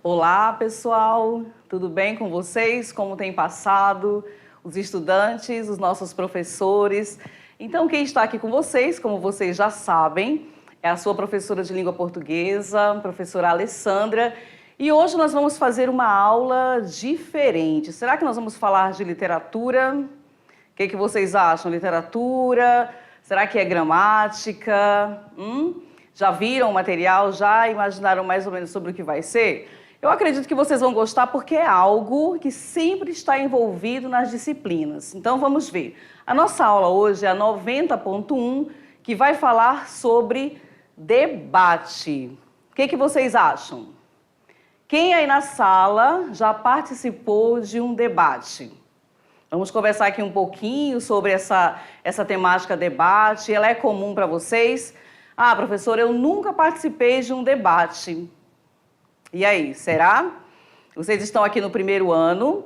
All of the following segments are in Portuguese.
Olá, pessoal! Tudo bem com vocês? Como tem passado? Os estudantes, os nossos professores. Então, quem está aqui com vocês, como vocês já sabem, é a sua professora de língua portuguesa, professora Alessandra. E hoje nós vamos fazer uma aula diferente. Será que nós vamos falar de literatura? O que vocês acham? Literatura? Será que é gramática? Já viram o material? Já imaginaram mais ou menos sobre o que vai ser? Eu acredito que vocês vão gostar porque é algo que sempre está envolvido nas disciplinas. Então vamos ver. A nossa aula hoje é a 90.1, que vai falar sobre debate. O que vocês acham? Quem aí na sala já participou de um debate? Vamos conversar aqui um pouquinho sobre essa temática debate. Ela é comum para vocês? Ah, professora, eu nunca participei de um debate. E aí, será? Vocês estão aqui no primeiro ano,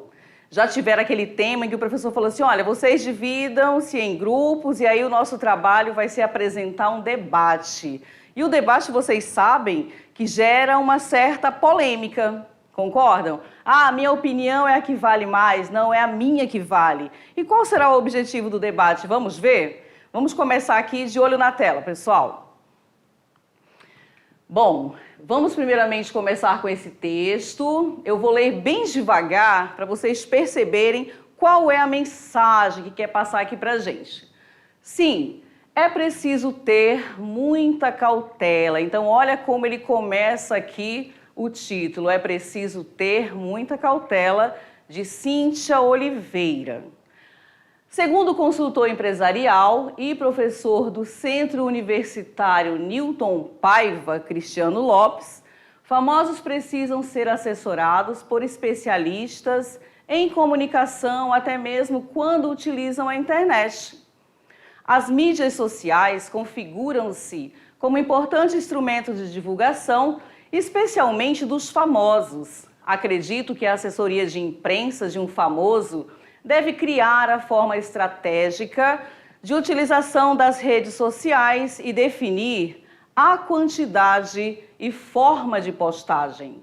já tiveram aquele tema em que o professor falou assim, olha, vocês dividam-se em grupos e aí o nosso trabalho vai ser apresentar um debate. E o debate, vocês sabem, que gera uma certa polêmica, concordam? Ah, a minha opinião é a que vale mais, não é a minha que vale. E qual será o objetivo do debate? Vamos ver? Vamos começar aqui de olho na tela, pessoal. Bom, vamos primeiramente começar com esse texto. Eu vou ler bem devagar para vocês perceberem qual é a mensagem que quer passar aqui para a gente. Sim, é preciso ter muita cautela. Então, olha como ele começa aqui o título. É preciso ter muita cautela, de Cíntia Oliveira. Segundo o consultor empresarial e professor do Centro Universitário Newton Paiva, Cristiano Lopes, famosos precisam ser assessorados por especialistas em comunicação, até mesmo quando utilizam a internet. As mídias sociais configuram-se como importante instrumento de divulgação, especialmente dos famosos. Acredito que a assessoria de imprensa de um famoso deve criar a forma estratégica de utilização das redes sociais e definir a quantidade e forma de postagem,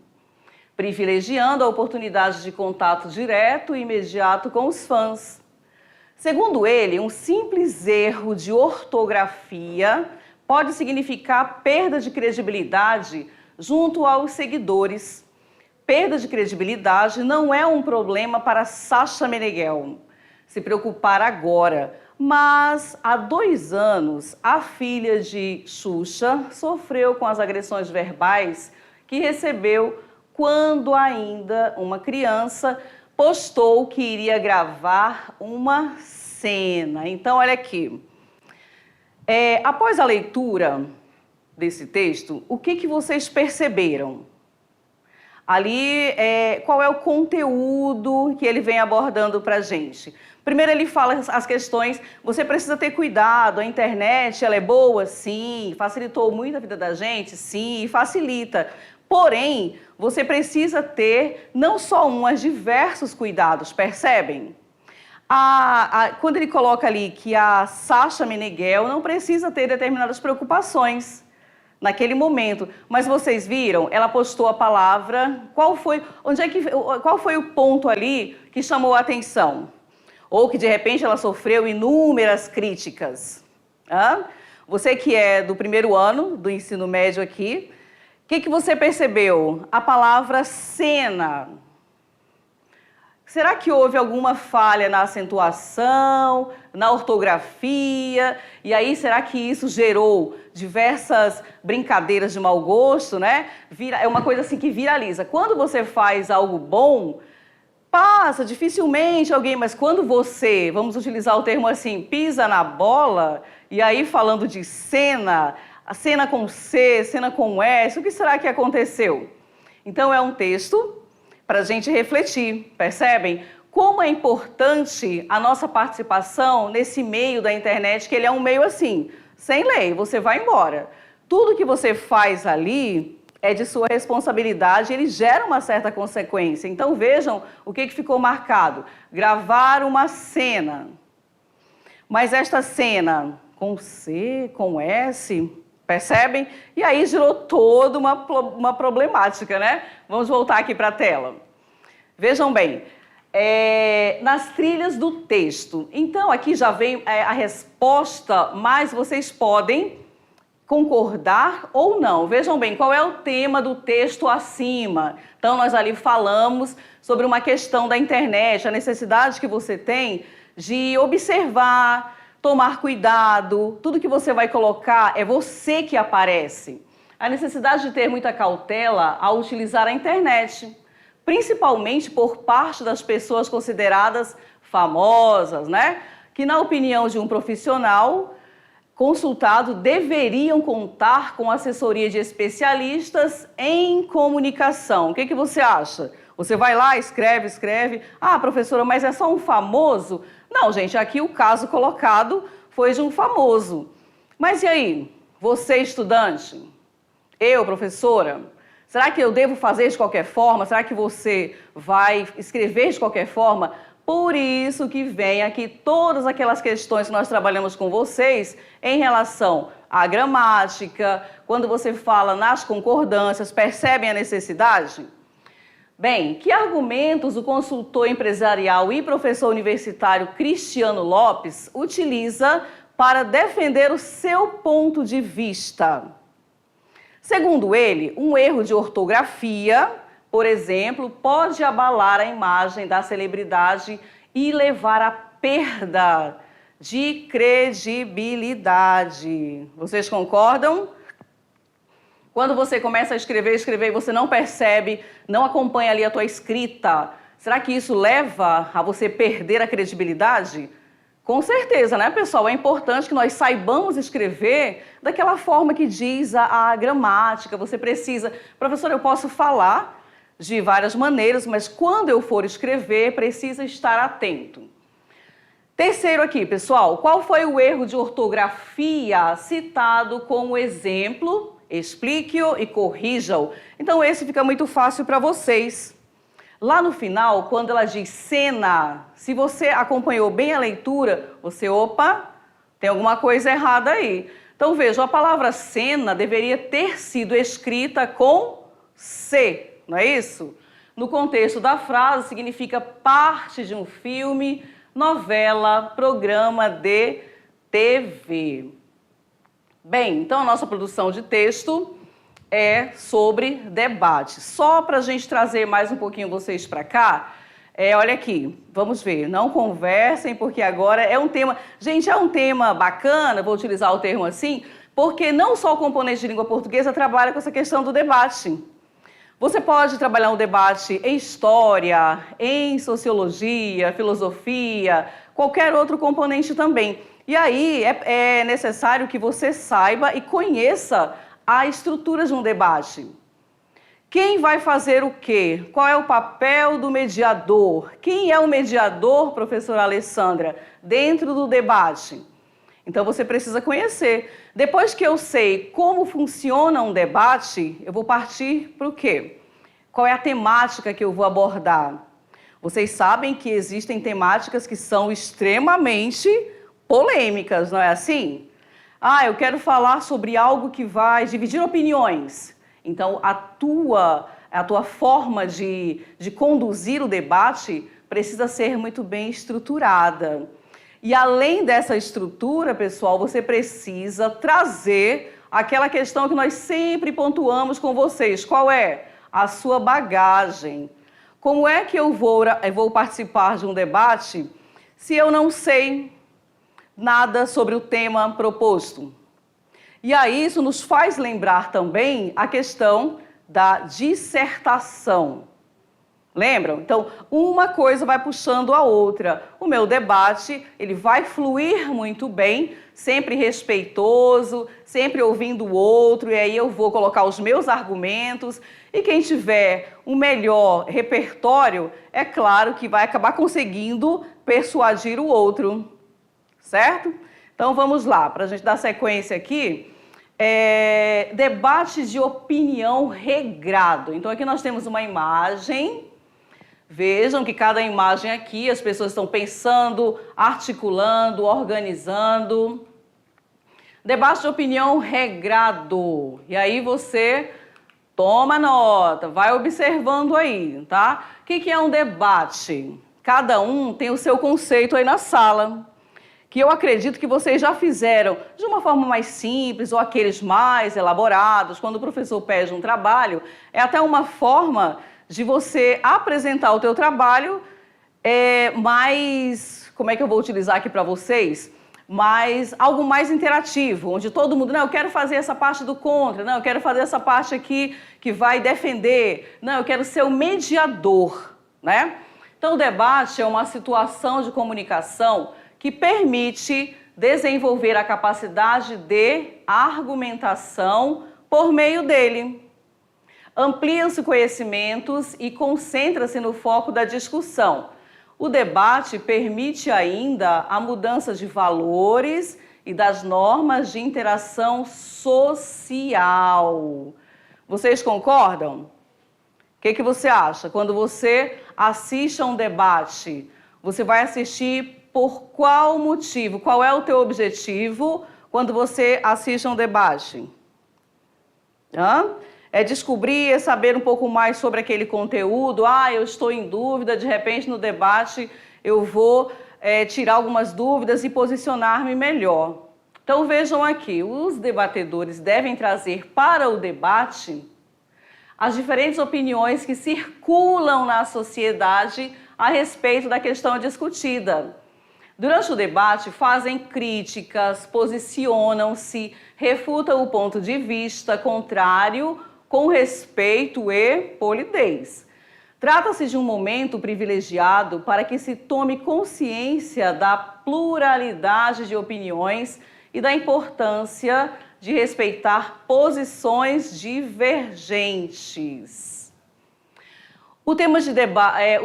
privilegiando a oportunidade de contato direto e imediato com os fãs. Segundo ele, um simples erro de ortografia pode significar perda de credibilidade junto aos seguidores. Perda de credibilidade não é um problema para Sasha Meneghel se preocupar agora, mas há 2 anos a filha de Xuxa sofreu com as agressões verbais que recebeu quando ainda uma criança postou que iria gravar uma cena. Então, olha aqui. Após a leitura desse texto, o que vocês perceberam? Ali, qual é o conteúdo que ele vem abordando para a gente? Primeiro ele fala as questões, você precisa ter cuidado, a internet ela é boa? Sim. Facilitou muito a vida da gente? Sim, facilita. Porém, você precisa ter não só um, mas diversos cuidados, percebem? Quando ele coloca ali que a Sasha Meneghel não precisa ter determinadas preocupações naquele momento, mas vocês viram, ela postou a palavra, qual foi o ponto ali que chamou a atenção? Ou que de repente ela sofreu inúmeras críticas? Você que é do primeiro ano do ensino médio aqui, o que você percebeu? A palavra cena. Será que houve alguma falha na acentuação, na ortografia? E aí, será que isso gerou diversas brincadeiras de mau gosto, né? É uma coisa assim que viraliza. Quando você faz algo bom, passa dificilmente alguém, mas quando você, vamos utilizar o termo assim, pisa na bola, e aí falando de cena, a cena com C, cena com S, o que será que aconteceu? Então, é um texto para a gente refletir, percebem? Como é importante a nossa participação nesse meio da internet, que ele é um meio assim, sem lei, você vai embora. Tudo que você faz ali é de sua responsabilidade, ele gera uma certa consequência. Então vejam o que ficou marcado. Gravar uma cena. Mas esta cena, com C, com S, percebem? E aí gerou toda uma problemática, né? Vamos voltar aqui para a tela. Vejam bem, nas trilhas do texto. Então, aqui já vem a resposta, mas vocês podem concordar ou não. Vejam bem, qual é o tema do texto acima? Então, nós ali falamos sobre uma questão da internet, a necessidade que você tem de observar, tomar cuidado, tudo que você vai colocar é você que aparece. A necessidade de ter muita cautela ao utilizar a internet, principalmente por parte das pessoas consideradas famosas, né? Que, na opinião de um profissional consultado, deveriam contar com assessoria de especialistas em comunicação. O que você acha? Você vai lá, escreve. Ah, professora, mas é só um famoso? Não, gente, aqui o caso colocado foi de um famoso. Mas e aí? Você, estudante? Eu, professora? Será que eu devo fazer de qualquer forma? Será que você vai escrever de qualquer forma? Por isso que vem aqui todas aquelas questões que nós trabalhamos com vocês em relação à gramática, quando você fala nas concordâncias, percebem a necessidade? Bem, que argumentos o consultor empresarial e professor universitário Cristiano Lopes utiliza para defender o seu ponto de vista? Segundo ele, um erro de ortografia, por exemplo, pode abalar a imagem da celebridade e levar à perda de credibilidade. Vocês concordam? Quando você começa a escrever e você não percebe, não acompanha ali a tua escrita, será que isso leva a você perder a credibilidade? Com certeza, né, pessoal? É importante que nós saibamos escrever daquela forma que diz a gramática. Você precisa... Professor, eu posso falar de várias maneiras, mas quando eu for escrever, precisa estar atento. Terceiro aqui, pessoal, qual foi o erro de ortografia citado como exemplo? Explique-o e corrija-o. Então, esse fica muito fácil para vocês. Lá no final, quando ela diz cena, se você acompanhou bem a leitura, você, opa, tem alguma coisa errada aí. Então, veja, a palavra cena deveria ter sido escrita com C. Não é isso? No contexto da frase, significa parte de um filme, novela, programa de TV. Bem, então a nossa produção de texto é sobre debate. Só para a gente trazer mais um pouquinho vocês para cá, olha aqui, vamos ver, não conversem, porque agora é um tema... Gente, é um tema bacana, vou utilizar o termo assim, porque não só o componente de língua portuguesa trabalha com essa questão do debate. Você pode trabalhar um debate em história, em sociologia, filosofia, qualquer outro componente também. E aí é necessário que você saiba e conheça a estrutura de um debate. Quem vai fazer o quê? Qual é o papel do mediador? Quem é o mediador, professora Alessandra, dentro do debate? Então você precisa conhecer. Depois que eu sei como funciona um debate, eu vou partir para o quê? Qual é a temática que eu vou abordar? Vocês sabem que existem temáticas que são extremamente polêmicas, não é assim? Ah, eu quero falar sobre algo que vai dividir opiniões. Então, a tua forma de conduzir o debate precisa ser muito bem estruturada. E além dessa estrutura, pessoal, você precisa trazer aquela questão que nós sempre pontuamos com vocês. Qual é? A sua bagagem. Como é que eu vou participar de um debate se eu não sei nada sobre o tema proposto? E aí isso nos faz lembrar também a questão da dissertação. Lembram? Então, uma coisa vai puxando a outra. O meu debate, ele vai fluir muito bem, sempre respeitoso, sempre ouvindo o outro, e aí eu vou colocar os meus argumentos, e quem tiver um melhor repertório, é claro que vai acabar conseguindo persuadir o outro, certo? Então, vamos lá, para a gente dar sequência aqui. Debate de opinião regrado. Então, aqui nós temos uma imagem. Vejam que cada imagem aqui, as pessoas estão pensando, articulando, organizando. Debate de opinião regrado. E aí você toma nota, vai observando aí, tá? O que é um debate? Cada um tem o seu conceito aí na sala, que eu acredito que vocês já fizeram de uma forma mais simples ou aqueles mais elaborados, quando o professor pede um trabalho, é até uma forma de você apresentar o teu trabalho mais, como é que eu vou utilizar aqui para vocês? Algo mais interativo, onde todo mundo, não, eu quero fazer essa parte do contra, não, eu quero fazer essa parte aqui que vai defender, não, eu quero ser o mediador, né? Então, o debate é uma situação de comunicação que permite desenvolver a capacidade de argumentação por meio dele. Ampliam-se conhecimentos e concentra-se no foco da discussão. O debate permite ainda a mudança de valores e das normas de interação social. Vocês concordam? O que você acha? Quando você assiste a um debate, você vai assistir por qual motivo? Qual é o teu objetivo quando você assiste a um debate? É descobrir, é saber um pouco mais sobre aquele conteúdo. Eu estou em dúvida, de repente no debate eu vou tirar algumas dúvidas e posicionar-me melhor. Então vejam aqui, os debatedores devem trazer para o debate as diferentes opiniões que circulam na sociedade a respeito da questão discutida. Durante o debate, fazem críticas, posicionam-se, refutam o ponto de vista contrário com respeito e polidez. Trata-se de um momento privilegiado para que se tome consciência da pluralidade de opiniões e da importância de respeitar posições divergentes. O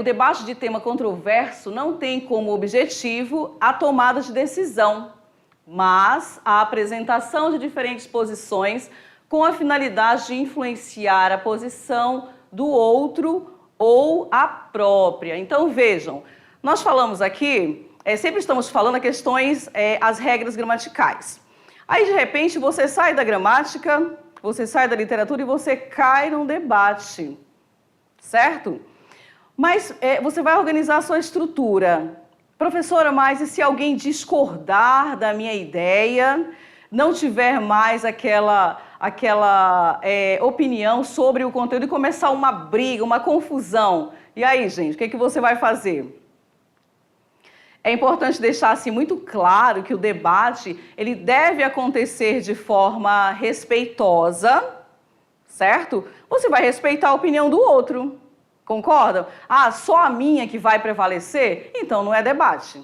debate de tema controverso não tem como objetivo a tomada de decisão, mas a apresentação de diferentes posições com a finalidade de influenciar a posição do outro ou a própria. Então vejam, nós falamos aqui, sempre estamos falando a questões, as regras gramaticais. Aí de repente você sai da gramática, você sai da literatura e você cai num debate, certo? Mas você vai organizar a sua estrutura. Professora, mas e se alguém discordar da minha ideia, não tiver mais aquela opinião sobre o conteúdo e começar uma briga, uma confusão? E aí, gente, o que você vai fazer? É importante deixar assim muito claro que o debate ele deve acontecer de forma respeitosa, certo? Você vai respeitar a opinião do outro, concordam? Só a minha que vai prevalecer? Então não é debate.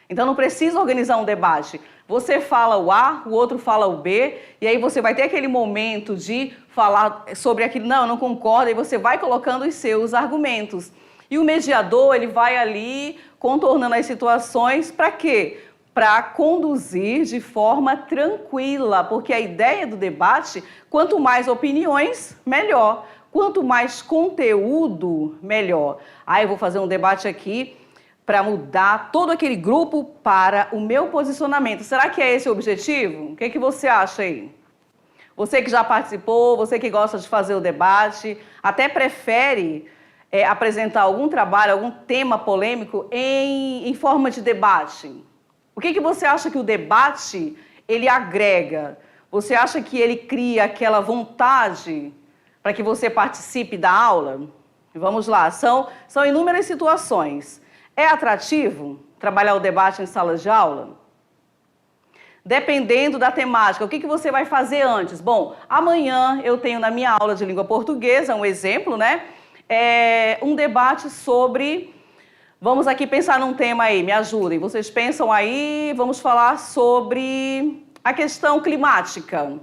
Então não precisa organizar um debate. Você fala o A, o outro fala o B, e aí você vai ter aquele momento de falar sobre aquilo, não, eu não concordo, e você vai colocando os seus argumentos. E o mediador, ele vai ali contornando as situações, para quê? Para conduzir de forma tranquila, porque a ideia do debate, quanto mais opiniões, melhor. Quanto mais conteúdo, melhor. Eu vou fazer um debate aqui para mudar todo aquele grupo para o meu posicionamento. Será que é esse o objetivo? O que você acha aí? Você que já participou, você que gosta de fazer o debate, até prefere apresentar algum trabalho, algum tema polêmico em forma de debate. O que você acha que o debate ele agrega? Você acha que ele cria aquela vontade para que você participe da aula? Vamos lá, são inúmeras situações. É atrativo trabalhar o debate em salas de aula? Dependendo da temática, o que você vai fazer antes? Bom, amanhã eu tenho na minha aula de língua portuguesa, um exemplo, né? Um debate sobre... Vamos aqui pensar num tema aí, me ajudem. Vocês pensam aí, vamos falar sobre a questão climática.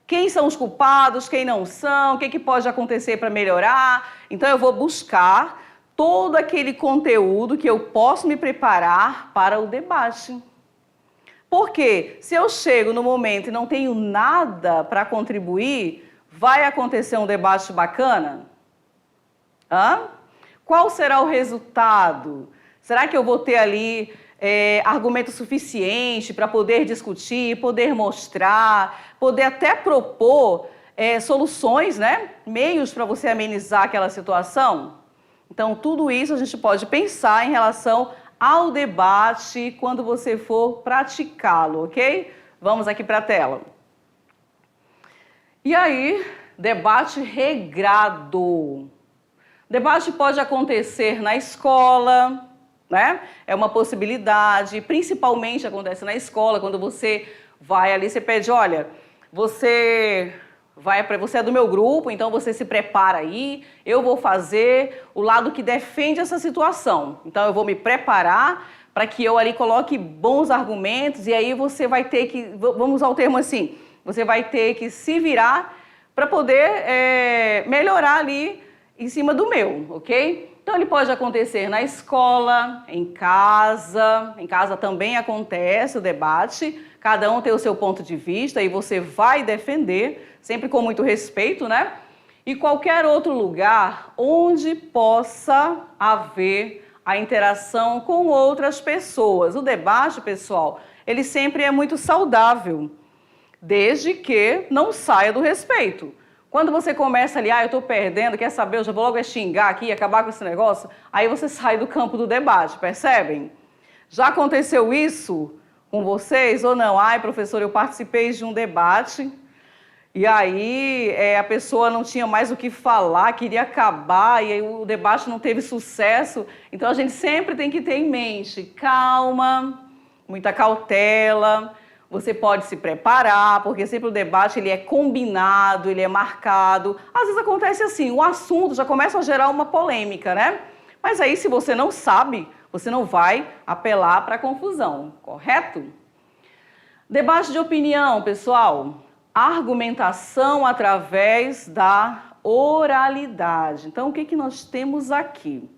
Quem são os culpados, quem não são, o que pode acontecer para melhorar? Então eu vou buscar todo aquele conteúdo que eu posso me preparar para o debate. Porque se eu chego no momento e não tenho nada para contribuir, vai acontecer um debate bacana? Qual será o resultado? Será que eu vou ter ali argumento suficiente para poder discutir, poder mostrar, poder até propor soluções, né? Meios para você amenizar aquela situação? Então, tudo isso a gente pode pensar em relação ao debate quando você for praticá-lo, ok? Vamos aqui para a tela. E aí, debate regrado. Debate pode acontecer na escola, né? É uma possibilidade, principalmente acontece na escola, quando você vai ali, você pede, olha, você é do meu grupo, então você se prepara aí, eu vou fazer o lado que defende essa situação. Então eu vou me preparar para que eu ali coloque bons argumentos e aí você vai ter que, vamos usar o termo assim, você vai ter que se virar para poder melhorar ali em cima do meu, ok? Então ele pode acontecer na escola, em casa também acontece o debate, cada um tem o seu ponto de vista e você vai defender, sempre com muito respeito, né? E qualquer outro lugar onde possa haver a interação com outras pessoas. O debate, pessoal, ele sempre é muito saudável, desde que não saia do respeito. Quando você começa ali, eu estou perdendo, quer saber, eu já vou logo xingar aqui, acabar com esse negócio, aí você sai do campo do debate, percebem? Já aconteceu isso com vocês ou não? Ai, professor, eu participei de um debate e aí a pessoa não tinha mais o que falar, queria acabar e aí o debate não teve sucesso. Então a gente sempre tem que ter em mente, calma, muita cautela. Você pode se preparar, porque sempre o debate ele é combinado, ele é marcado. Às vezes acontece assim, o assunto já começa a gerar uma polêmica, né? Mas aí se você não sabe, você não vai apelar para a confusão, correto? Debate de opinião, pessoal. Argumentação através da oralidade. Então, o que nós temos aqui?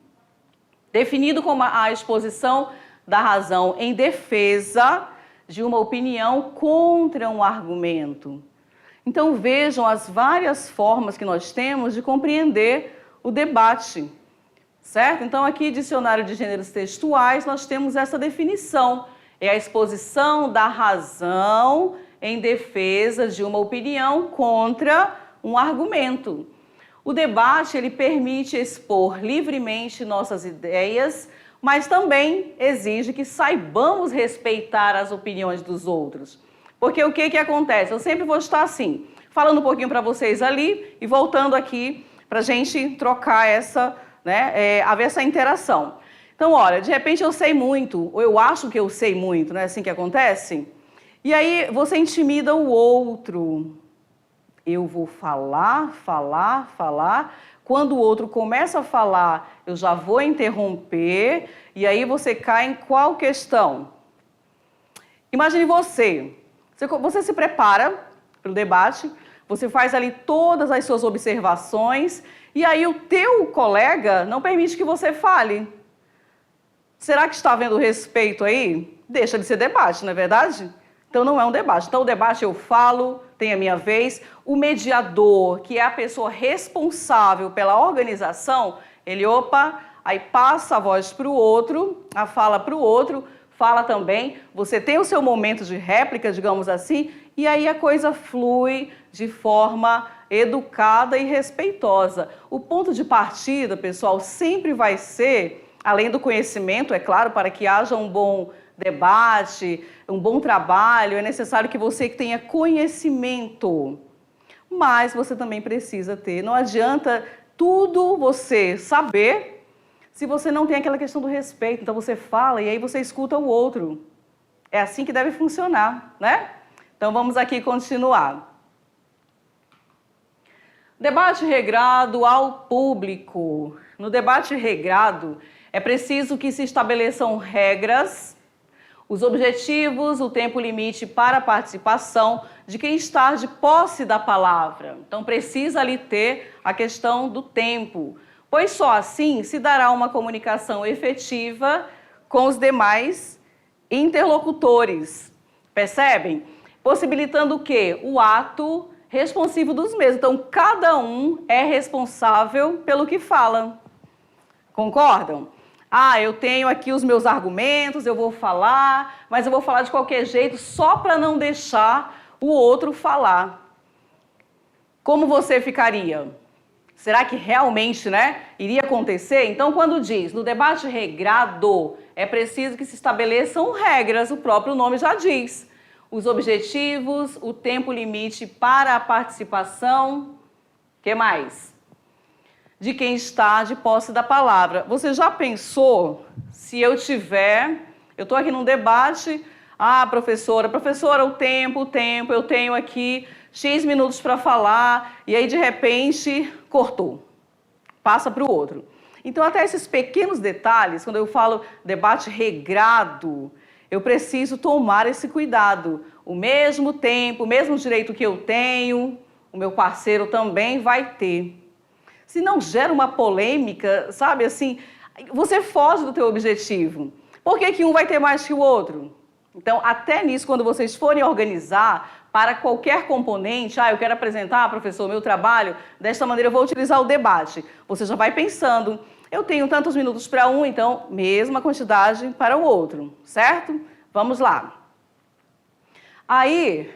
Definido como a exposição da razão em defesa de uma opinião contra um argumento. Então vejam as várias formas que nós temos de compreender o debate, certo? Então aqui, dicionário de gêneros textuais, nós temos essa definição. É a exposição da razão em defesa de uma opinião contra um argumento. O debate, ele permite expor livremente nossas ideias, mas também exige que saibamos respeitar as opiniões dos outros. Porque o que acontece? Eu sempre vou estar assim, falando um pouquinho para vocês ali e voltando aqui para a gente trocar essa, né, haver essa interação. Então, olha, de repente eu sei muito, ou eu acho que eu sei muito, não é assim que acontece? E aí você intimida o outro. Eu vou falar. Quando o outro começa a falar, eu já vou interromper, e aí você cai em qual questão? Imagine você se prepara para o debate, você faz ali todas as suas observações, e aí o teu colega não permite que você fale. Será que está havendo respeito aí? Deixa de ser debate, não é verdade? Então não é um debate. Então o debate eu falo, tem a minha vez. O mediador, que é a pessoa responsável pela organização, ele, aí passa a voz para o outro, a fala para o outro, fala também. Você tem o seu momento de réplica, digamos assim, e aí a coisa flui de forma educada e respeitosa. O ponto de partida, pessoal, sempre vai ser, além do conhecimento, é claro, para que haja um bom debate, um bom trabalho, é necessário que você tenha conhecimento. Mas você também precisa ter. Não adianta tudo você saber se você não tem aquela questão do respeito. Então você fala e aí você escuta o outro. É assim que deve funcionar, né? Então vamos aqui continuar. Debate regrado ao público. No debate regrado, é preciso que se estabeleçam regras, os objetivos, o tempo limite para a participação de quem está de posse da palavra. Então precisa ali ter a questão do tempo, pois só assim se dará uma comunicação efetiva com os demais interlocutores. Percebem? Possibilitando o quê? O ato responsivo dos mesmos. Então cada um é responsável pelo que fala. Concordam? Ah, eu tenho aqui os meus argumentos, eu vou falar, mas eu vou falar de qualquer jeito só para não deixar o outro falar. Como você ficaria? Será que realmente, iria acontecer? Então, quando diz no debate regrado, é preciso que se estabeleçam regras, o próprio nome já diz. Os objetivos, o tempo limite para a participação, o que mais? De quem está de posse da palavra. Você já pensou se eu estou aqui num debate, professora, o tempo, eu tenho aqui X minutos para falar, e aí de repente cortou, passa para o outro. Então até esses pequenos detalhes, quando eu falo debate regrado, eu preciso tomar esse cuidado. O mesmo tempo, o mesmo direito que eu tenho, o meu parceiro também vai ter. Se não gera uma polêmica, sabe assim, você foge do teu objetivo. Por que um vai ter mais que o outro? Então, até nisso, quando vocês forem organizar para qualquer componente, eu quero apresentar, professor, o meu trabalho, desta maneira eu vou utilizar o debate. Você já vai pensando, eu tenho tantos minutos para um, então, mesma quantidade para o outro, certo? Vamos lá. Aí,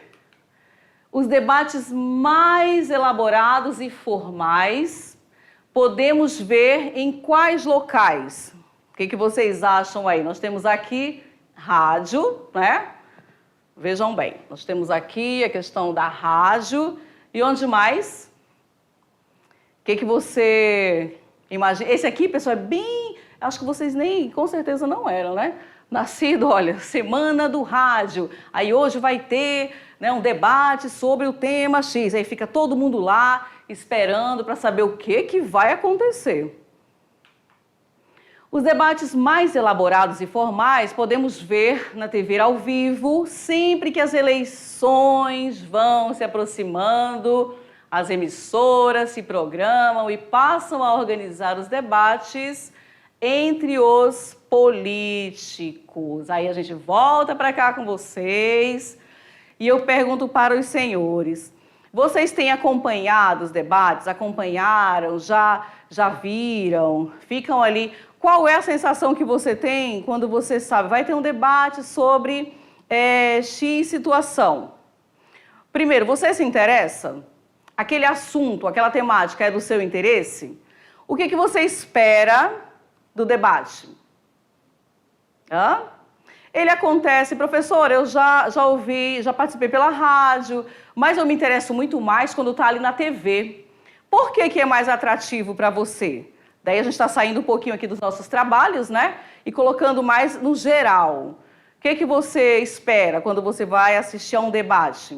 os debates mais elaborados e formais, podemos ver em quais locais? O que vocês acham aí? Nós temos aqui rádio, Vejam bem, nós temos aqui a questão da rádio. E onde mais? O que você imagina? Esse aqui, pessoal, é bem... Acho que vocês nem, com certeza não eram, Nascido, olha, Semana do Rádio. Aí hoje vai ter um debate sobre o tema X. Aí fica todo mundo lá esperando para saber o que vai acontecer. Os debates mais elaborados e formais podemos ver na TV ao vivo, sempre que as eleições vão se aproximando, as emissoras se programam e passam a organizar os debates entre os políticos. Aí a gente volta para cá com vocês e eu pergunto para os senhores, vocês têm acompanhado os debates? Acompanharam? Já viram? Ficam ali... Qual é a sensação que você tem quando você sabe? Vai ter um debate sobre X situação. Primeiro, você se interessa? Aquele assunto, aquela temática é do seu interesse? O que você espera do debate? Ele acontece, professor, eu já ouvi, já participei pela rádio, mas eu me interesso muito mais quando está ali na TV. Por que é mais atrativo para você? Daí a gente está saindo um pouquinho aqui dos nossos trabalhos, E colocando mais no geral. O que você espera quando você vai assistir a um debate?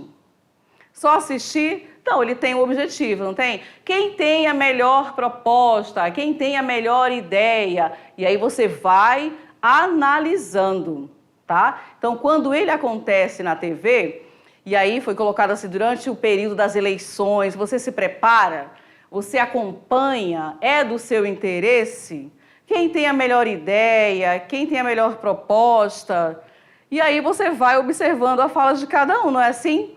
Só assistir? Não, ele tem um objetivo, não tem? Quem tem a melhor proposta? Quem tem a melhor ideia? E aí você vai analisando, tá? Então, quando ele acontece na TV, e aí foi colocado assim durante o período das eleições, você se prepara... Você acompanha, é do seu interesse? Quem tem a melhor ideia? Quem tem a melhor proposta? E aí você vai observando a fala de cada um, não é assim?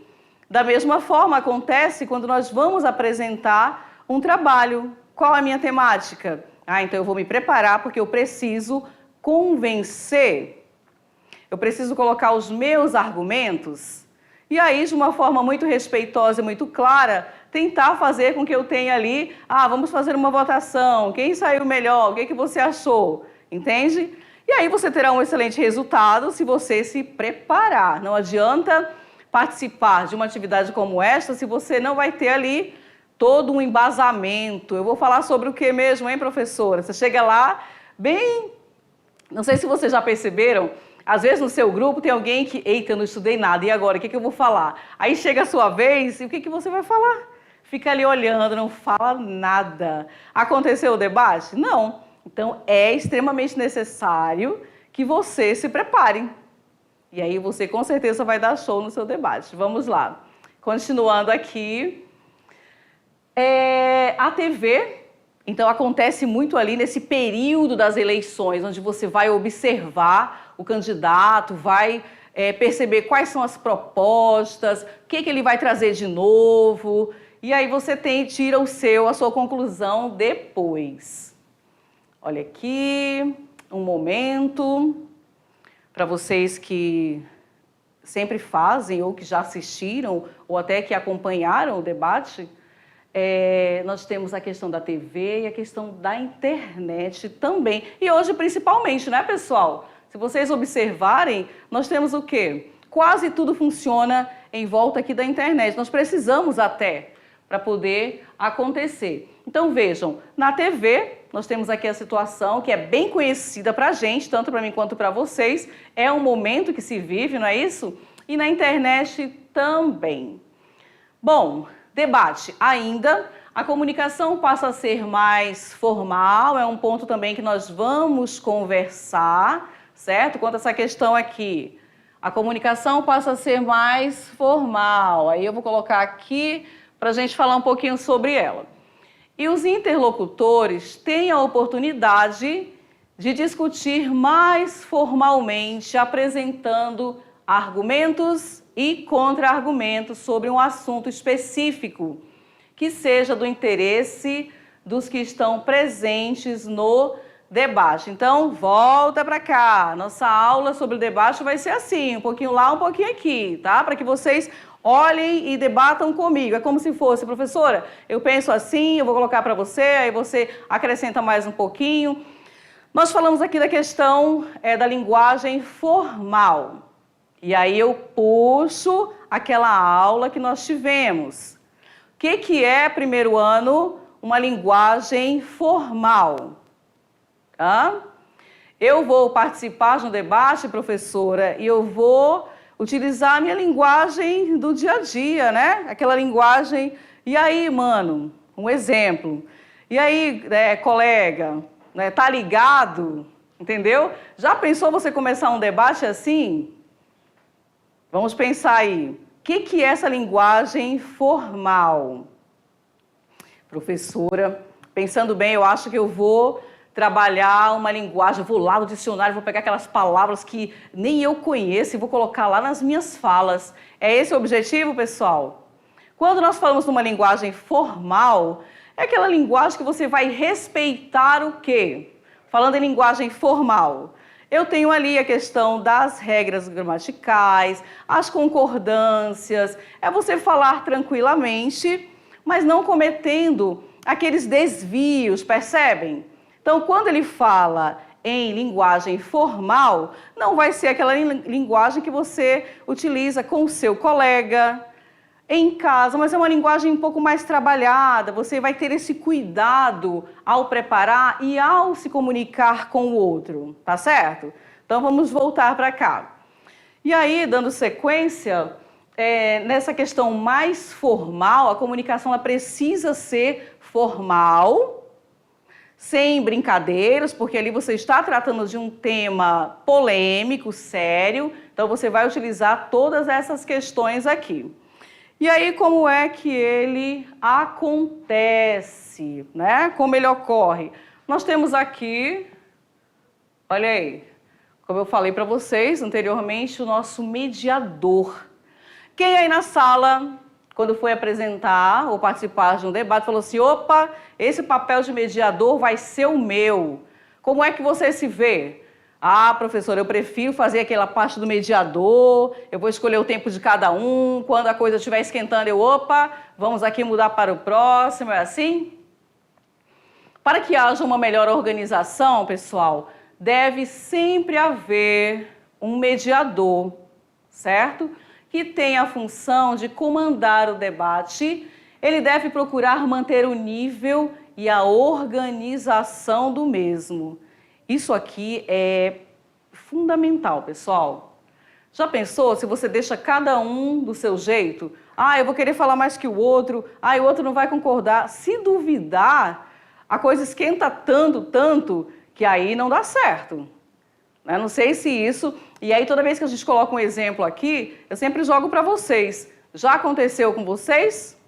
Da mesma forma acontece quando nós vamos apresentar um trabalho. Qual a minha temática? Então eu vou me preparar porque eu preciso convencer. Eu preciso colocar os meus argumentos. E aí, de uma forma muito respeitosa e muito clara, tentar fazer com que eu tenha ali, vamos fazer uma votação, quem saiu melhor, o que você achou, entende? E aí você terá um excelente resultado se você se preparar. Não adianta participar de uma atividade como esta se você não vai ter ali todo um embasamento. Eu vou falar sobre o que mesmo, hein, professora? Você chega lá bem... Não sei se vocês já perceberam, às vezes no seu grupo tem alguém que, eita, eu não estudei nada, e agora, o que eu vou falar? Aí chega a sua vez, e o que você vai falar? Fica ali olhando, não fala nada. Aconteceu o debate? Não. Então, é extremamente necessário que você se prepare. E aí você com certeza vai dar show no seu debate. Vamos lá. Continuando aqui. A TV, então, acontece muito ali nesse período das eleições, onde você vai observar o candidato, vai perceber quais são as propostas, o que ele vai trazer de novo, e aí você tira a sua conclusão depois. Olha aqui, um momento para vocês que sempre fazem ou que já assistiram ou até que acompanharam o debate. Nós temos a questão da TV e a questão da internet também. E hoje principalmente, né, pessoal? Se vocês observarem, nós temos o quê? Quase tudo funciona em volta aqui da internet. Nós precisamos até para poder acontecer. Então vejam, na TV nós temos aqui a situação que é bem conhecida para a gente, tanto para mim quanto para vocês. É um momento que se vive, não é isso? E na internet também. Bom, debate ainda. A comunicação passa a ser mais formal, é um ponto também que nós vamos conversar, certo? Quanto a essa questão aqui. A comunicação passa a ser mais formal. Aí eu vou colocar aqui para a gente falar um pouquinho sobre ela. E os interlocutores têm a oportunidade de discutir mais formalmente, apresentando argumentos e contra-argumentos sobre um assunto específico, que seja do interesse dos que estão presentes no debate. Então, volta para cá. Nossa aula sobre o debate vai ser assim, um pouquinho lá, um pouquinho aqui, tá? Para que vocês olhem e debatam comigo. É como se fosse, professora, eu penso assim, eu vou colocar para você, aí você acrescenta mais um pouquinho. Nós falamos aqui da questão da linguagem formal. E aí eu puxo aquela aula que nós tivemos. O que é, primeiro ano, uma linguagem formal? Eu vou participar no debate, professora, e eu vou utilizar a minha linguagem do dia a dia, né? Aquela linguagem, e aí, mano, um exemplo. E aí, colega, né, tá ligado? Entendeu? Já pensou você começar um debate assim? Vamos pensar aí. O que é essa linguagem formal? Professora, pensando bem, eu acho que eu vou trabalhar uma linguagem, vou lá no dicionário, vou pegar aquelas palavras que nem eu conheço e vou colocar lá nas minhas falas. É esse o objetivo, pessoal? Quando nós falamos numa linguagem formal, é aquela linguagem que você vai respeitar o quê? Falando em linguagem formal, eu tenho ali a questão das regras gramaticais, as concordâncias, é você falar tranquilamente, mas não cometendo aqueles desvios, percebem? Então, quando ele fala em linguagem formal, não vai ser aquela linguagem que você utiliza com o seu colega, em casa, mas é uma linguagem um pouco mais trabalhada, você vai ter esse cuidado ao preparar e ao se comunicar com o outro, tá certo? Então, vamos voltar para cá. E aí, dando sequência, nessa questão mais formal, a comunicação ela precisa ser formal, sem brincadeiras, porque ali você está tratando de um tema polêmico, sério, então você vai utilizar todas essas questões aqui. E aí, como é que ele acontece, né? Como ele ocorre? Nós temos aqui, olha aí, como eu falei para vocês anteriormente, o nosso mediador. Quem aí na sala, quando foi apresentar ou participar de um debate, falou assim, opa, esse papel de mediador vai ser o meu. Como é que você se vê? Ah, professora, eu prefiro fazer aquela parte do mediador, eu vou escolher o tempo de cada um, quando a coisa estiver esquentando, opa, vamos aqui mudar para o próximo, é assim? Para que haja uma melhor organização, pessoal, deve sempre haver um mediador, certo? Que tem a função de comandar o debate, ele deve procurar manter o nível e a organização do mesmo. Isso aqui é fundamental, pessoal. Já pensou se você deixa cada um do seu jeito? Ah, eu vou querer falar mais que o outro, ah, o outro não vai concordar. Se duvidar, a coisa esquenta tanto, que aí não dá certo. Não sei se isso... E aí, toda vez que a gente coloca um exemplo aqui, eu sempre jogo para vocês. Já aconteceu com vocês?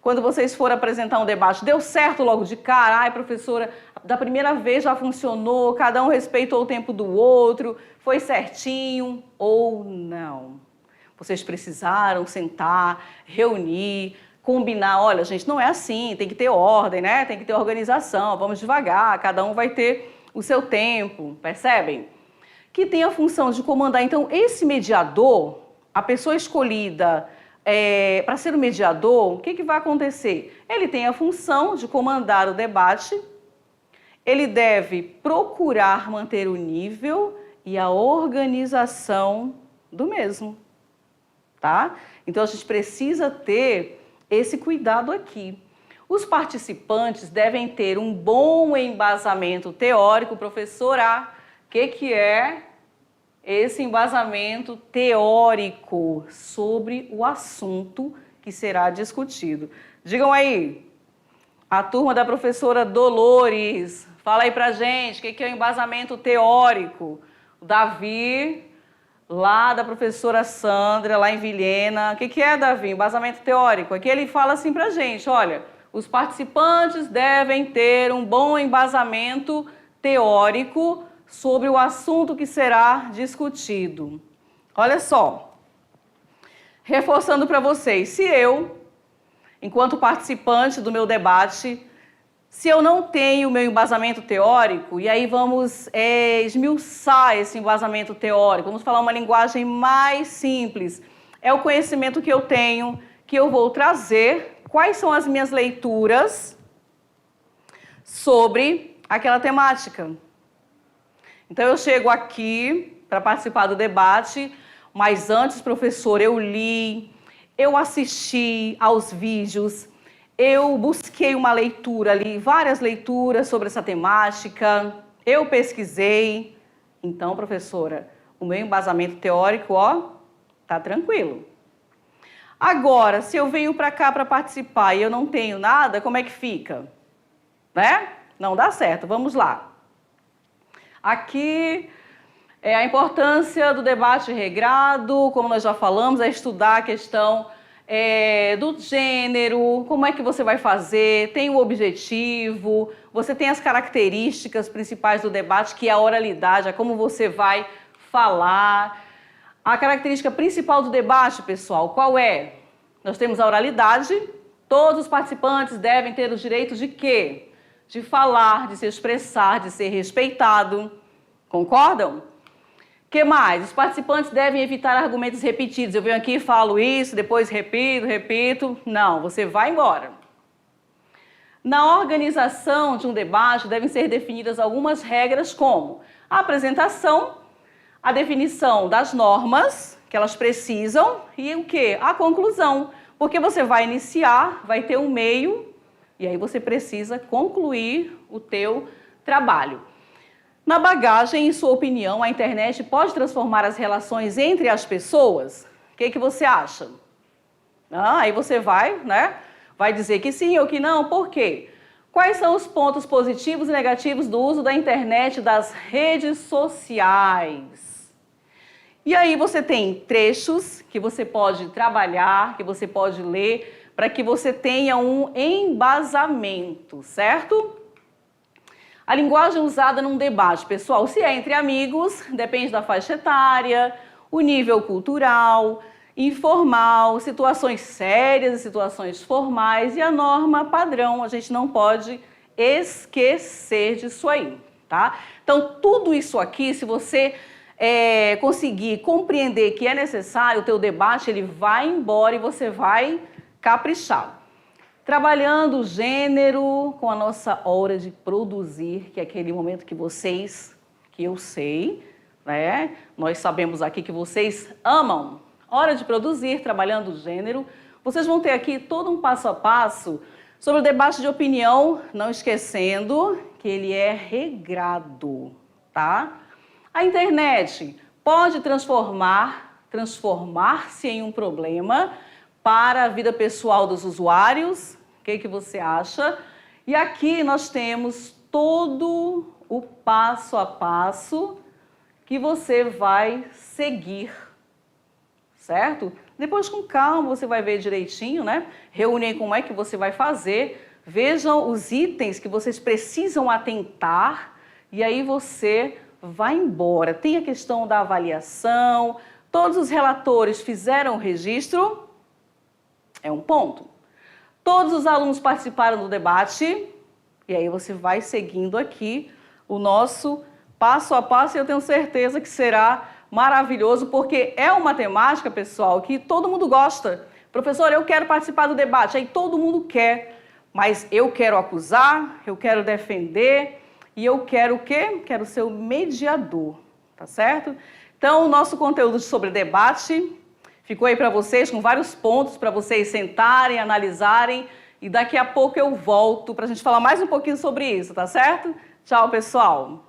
Quando vocês forem apresentar um debate, deu certo logo de cara? Ai, professora, da primeira vez já funcionou, cada um respeitou o tempo do outro, foi certinho ou não? Vocês precisaram sentar, reunir, combinar, olha, gente, não é assim, tem que ter ordem, né? Tem que ter organização, vamos devagar, cada um vai ter o seu tempo, percebem? Que tem a função de comandar. Então, esse mediador, a pessoa escolhida para ser o mediador, o que vai acontecer? Ele tem a função de comandar o debate, ele deve procurar manter o nível e a organização do mesmo, tá? Então, a gente precisa ter esse cuidado aqui. Os participantes devem ter um bom embasamento teórico. Professora, o que é esse embasamento teórico sobre o assunto que será discutido? Digam aí, a turma da professora Dolores, fala aí pra gente, o que é o embasamento teórico? O Davi, lá da professora Sandra, lá em Vilhena, o que é, Davi? Embasamento teórico. Aqui ele fala assim pra gente, olha, os participantes devem ter um bom embasamento teórico sobre o assunto que será discutido. Olha só, reforçando para vocês, se eu, enquanto participante do meu debate, se eu não tenho o meu embasamento teórico, e aí vamos esmiuçar esse embasamento teórico, vamos falar uma linguagem mais simples, é o conhecimento que eu tenho, que eu vou trazer, quais são as minhas leituras sobre aquela temática. Então, eu chego aqui para participar do debate, mas antes, professor, eu li, eu assisti aos vídeos, eu busquei uma leitura ali, várias leituras sobre essa temática, eu pesquisei. Então, professora, o meu embasamento teórico, ó, tá tranquilo. Agora, se eu venho para cá para participar e eu não tenho nada, como é que fica? Né? Não dá certo, vamos lá. Aqui é a importância do debate regrado, como nós já falamos, é estudar a questão do gênero, como é que você vai fazer, tem o objetivo, você tem as características principais do debate, que é a oralidade, é como você vai falar. A característica principal do debate, pessoal, qual é? Nós temos a oralidade, todos os participantes devem ter os direitos de quê? De falar, de se expressar, de ser respeitado. Concordam? O que mais? Os participantes devem evitar argumentos repetidos. Eu venho aqui e falo isso, depois repito. Não, você vai embora. Na organização de um debate devem ser definidas algumas regras como a apresentação, a definição das normas que elas precisam e o quê? A conclusão. Porque você vai iniciar, vai ter um meio e aí você precisa concluir o teu trabalho. Na bagagem, em sua opinião, a internet pode transformar as relações entre as pessoas? O que você acha? Aí você vai, né? Vai dizer que sim ou que não. Por quê? Quais são os pontos positivos e negativos do uso da internet, das redes sociais? E aí você tem trechos que você pode trabalhar, que você pode ler, para que você tenha um embasamento, certo? A linguagem usada num debate, pessoal, se é entre amigos, depende da faixa etária, o nível cultural, informal, situações sérias e situações formais e a norma padrão, a gente não pode esquecer disso aí, tá? Então, tudo isso aqui, se você conseguir compreender que é necessário, o teu debate ele vai embora e você vai caprichar. Trabalhando o gênero com a nossa hora de produzir, que é aquele momento que eu sei, né? Nós sabemos aqui que vocês amam. Hora de produzir, trabalhando o gênero. Vocês vão ter aqui todo um passo a passo sobre o debate de opinião, não esquecendo que ele é regrado, tá? A internet pode transformar-se em um problema para a vida pessoal dos usuários. O que você acha? E aqui nós temos todo o passo a passo que você vai seguir, certo? Depois, com calma, você vai ver direitinho, né? Reúnem como é que você vai fazer, vejam os itens que vocês precisam atentar e aí você vai embora. Tem a questão da avaliação, todos os relatores fizeram o registro, é um ponto. Todos os alunos participaram do debate e aí você vai seguindo aqui o nosso passo a passo e eu tenho certeza que será maravilhoso, porque é uma temática, pessoal, que todo mundo gosta. Professor, eu quero participar do debate, aí todo mundo quer, mas eu quero acusar, eu quero defender e eu quero o quê? Quero ser o mediador, tá certo? Então, o nosso conteúdo sobre debate ficou aí para vocês, com vários pontos para vocês sentarem, analisarem e daqui a pouco eu volto para a gente falar mais um pouquinho sobre isso, tá certo? Tchau, pessoal!